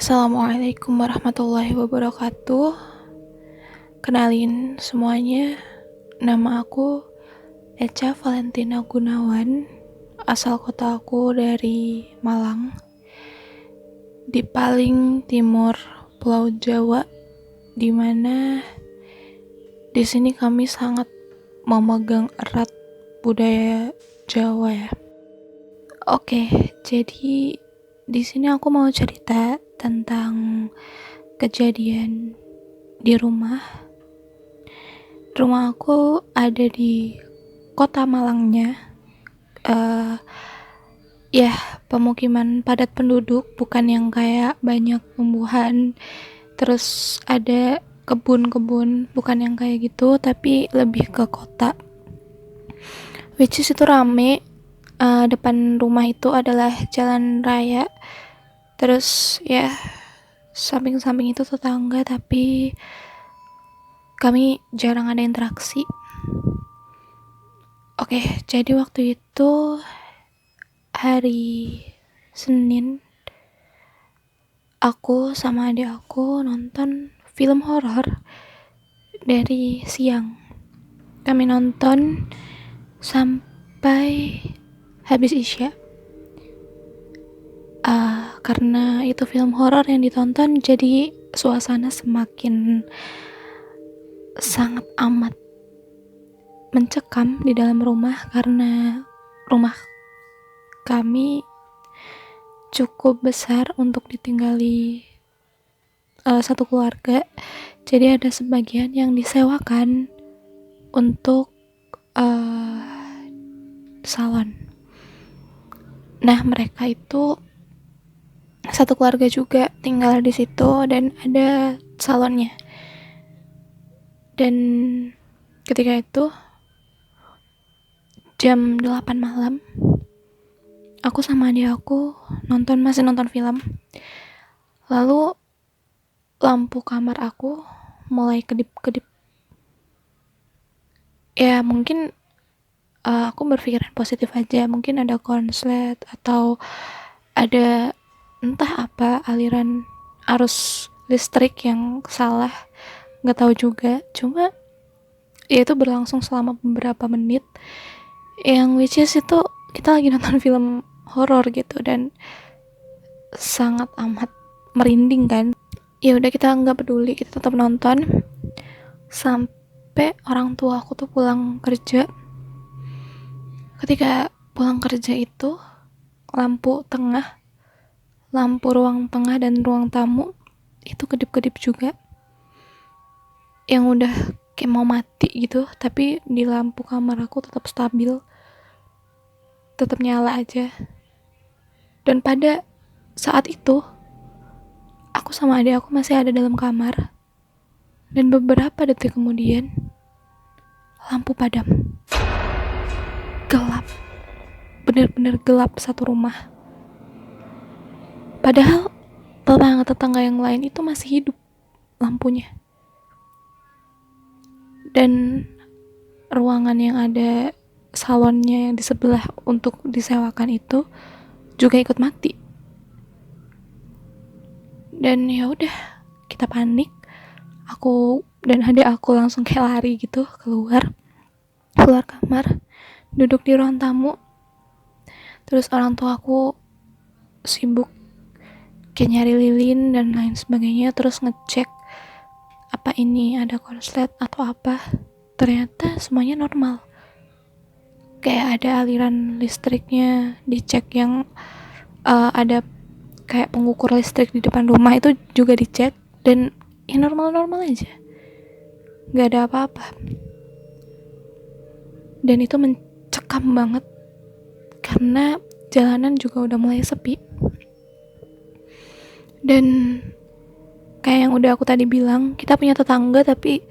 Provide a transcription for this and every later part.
Assalamualaikum warahmatullahi wabarakatuh. Kenalin semuanya, nama aku Echa Valentina Gunawan. Asal kota aku dari Malang, di paling timur Pulau Jawa, di mana di sini kami sangat memegang erat budaya Jawa ya. Oke, jadi di sini aku mau cerita tentang kejadian di rumah. Rumah aku ada di kota Malangnya. Ya, pemukiman padat penduduk, bukan yang kayak banyak tumbuhan, terus ada kebun-kebun, bukan yang kayak gitu, tapi lebih ke kota. Which is itu rame. Depan rumah itu adalah jalan raya. Terus ya, samping-samping itu tetangga, tapi kami jarang ada interaksi. Oke, jadi waktu itu hari Senin, aku sama adik aku nonton film horor dari siang. Kami nonton sampai habis isya. Karena itu film horor yang ditonton, jadi suasana semakin sangat amat mencekam di dalam rumah, karena rumah kami cukup besar untuk ditinggali satu keluarga. Jadi ada sebagian yang disewakan untuk salon. Nah, mereka itu satu keluarga juga tinggal di situ dan ada salonnya. Dan ketika itu jam 8 malam, aku sama adik aku masih nonton film. Lalu lampu kamar aku mulai kedip-kedip. Ya mungkin aku berpikiran positif aja, mungkin ada konslet atau ada entah apa aliran arus listrik yang salah, nggak tahu juga. Cuma ya itu berlangsung selama beberapa menit, yang which is itu kita lagi nonton film horor gitu dan sangat amat merinding kan. Ya udah, kita nggak peduli, kita tetap nonton sampai orang tua aku tuh pulang kerja. Ketika pulang kerja itu lampu ruang tengah dan ruang tamu itu kedip-kedip juga, yang udah kayak mau mati gitu, tapi di lampu kamar aku tetap stabil, tetap nyala aja. Dan pada saat itu aku sama adik aku masih ada dalam kamar, dan beberapa detik kemudian lampu padam, gelap, bener-bener gelap satu rumah. Padahal tetangga-tetangga yang lain itu masih hidup lampunya. Dan ruangan yang ada salonnya yang di sebelah untuk disewakan itu juga ikut mati. Dan ya udah, kita panik. Aku dan adik aku langsung kayak lari gitu keluar kamar, duduk di ruang tamu. Terus orang tua aku sibuk kayak nyari lilin dan lain sebagainya, terus ngecek apa ini ada konslet atau apa. Ternyata semuanya normal, kayak ada aliran listriknya dicek, yang ada kayak pengukur listrik di depan rumah itu juga dicek, dan ya normal-normal aja, nggak ada apa-apa. Dan itu mencekam banget karena jalanan juga udah mulai sepi. Dan kayak yang udah aku tadi bilang, kita punya tetangga tapi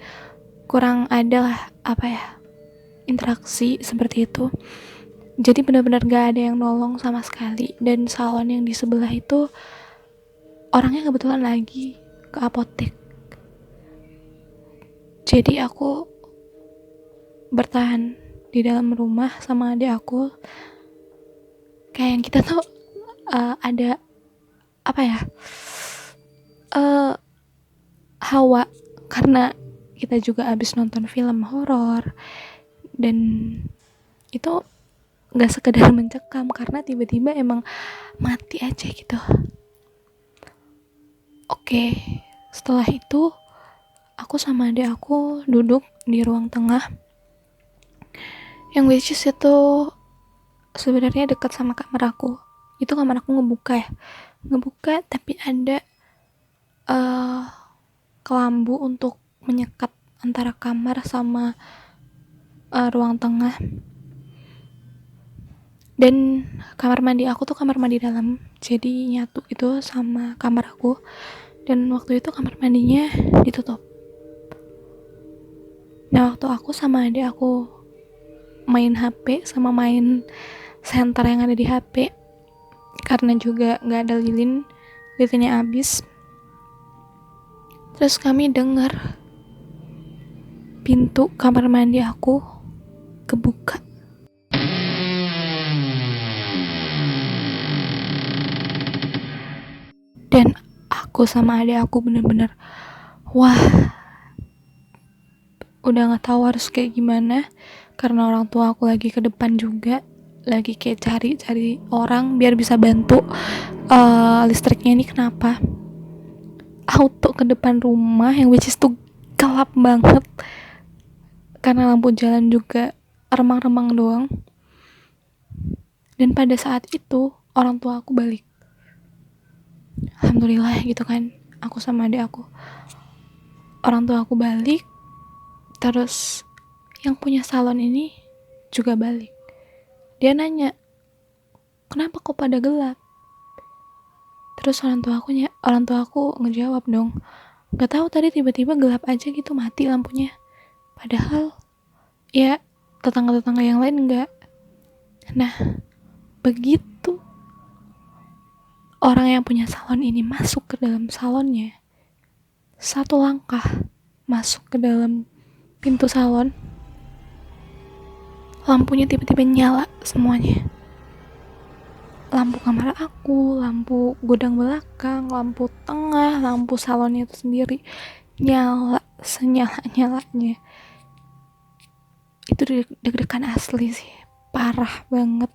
kurang ada lah interaksi seperti itu. Jadi benar-benar gak ada yang nolong sama sekali. Dan salon yang di sebelah itu orangnya kebetulan lagi ke apotek. Jadi aku bertahan di dalam rumah sama adik aku. Kayak yang kita tuh ada eh hawa, karena kita juga habis nonton film horor, dan itu nggak sekedar mencekam karena tiba-tiba emang mati aja gitu. Oke, setelah itu aku sama adik aku duduk di ruang tengah, yang which is itu sebenarnya dekat sama kamar aku. Itu kamar aku ngebuka tapi ada kelambu untuk menyekat antara kamar sama ruang tengah. Dan kamar mandi aku tuh kamar mandi dalam, jadi nyatu itu sama kamar aku. Dan waktu itu kamar mandinya ditutup. Nah, waktu aku sama adik aku main HP sama main senter yang ada di HP, karena juga gak ada lilinnya habis, terus kami dengar pintu kamar mandi aku kebuka. Dan aku sama adik aku bener-bener wah, udah gak tahu harus kayak gimana, karena orang tua aku lagi ke depan juga, lagi kayak cari orang biar bisa bantu listriknya ini kenapa. Auto ke depan rumah yang which is tuh gelap banget karena lampu jalan juga remang-remang doang. Dan pada saat itu orang tua aku balik, alhamdulillah gitu kan, aku sama adik aku, orang tua aku balik. Terus yang punya salon ini juga balik. Dia nanya, kenapa kok pada gelap? Terus orang tua aku ngejawab dong, gak tahu tadi tiba-tiba gelap aja gitu, mati lampunya. Padahal ya tetangga-tetangga yang lain enggak. Nah, begitu orang yang punya salon ini masuk ke dalam salonnya, satu langkah masuk ke dalam pintu salon, lampunya tiba-tiba nyala semuanya. Lampu kamar aku, lampu gudang belakang, lampu tengah, lampu salonnya itu sendiri nyala senyala-nyalanya. Itu deg-degan asli sih, parah banget.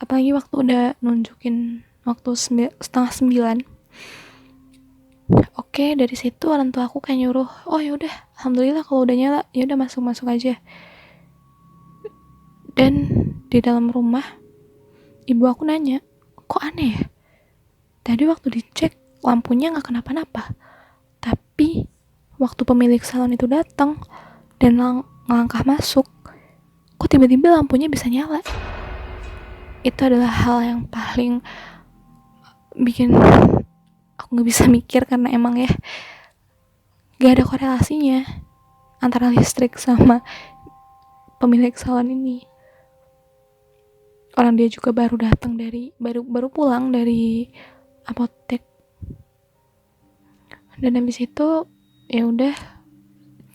Apalagi waktu udah nunjukin waktu 8:30. Oke, dari situ orang tua aku kayak nyuruh, oh yaudah, alhamdulillah kalau udah nyala, yaudah masuk aja. Dan di dalam rumah, ibu aku nanya, kok aneh ya? Tadi waktu dicek lampunya nggak kenapa-napa, tapi waktu pemilik salon itu datang dan ngelangkah masuk, kok tiba-tiba lampunya bisa nyala. Itu adalah hal yang paling bikin aku nggak bisa mikir, karena emang ya gak ada korelasinya antara listrik sama pemilik salon ini. Orang dia juga baru pulang dari apotek. Dan habis itu ya udah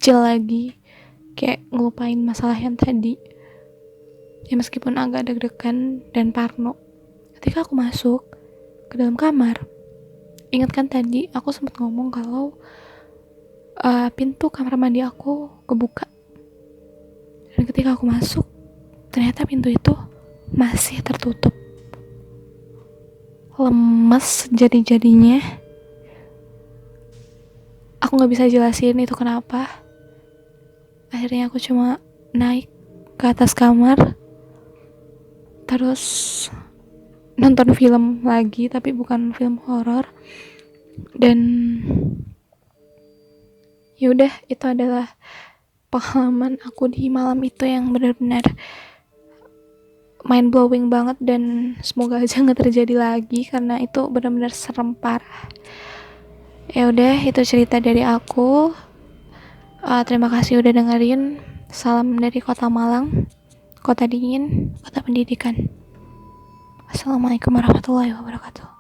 chill lagi, kayak ngelupain masalah yang tadi. Ya meskipun agak deg-degan dan parno. Ketika aku masuk ke dalam kamar, ingat kan tadi aku sempat ngomong kalau pintu kamar mandi aku kebuka. Dan ketika aku masuk, ternyata pintu itu masih tertutup. Lemes jadi-jadinya. Aku gak bisa jelasin itu kenapa. Akhirnya aku cuma naik ke atas kamar, terus nonton film lagi, tapi bukan film horor. Dan yaudah, itu adalah pengalaman aku di malam itu yang benar-benar mind blowing banget, dan semoga aja nggak terjadi lagi karena itu benar-benar serem parah. Ya udah, itu cerita dari aku. Terima kasih udah dengerin. Salam dari Kota Malang, kota dingin, kota pendidikan. Assalamualaikum warahmatullahi wabarakatuh.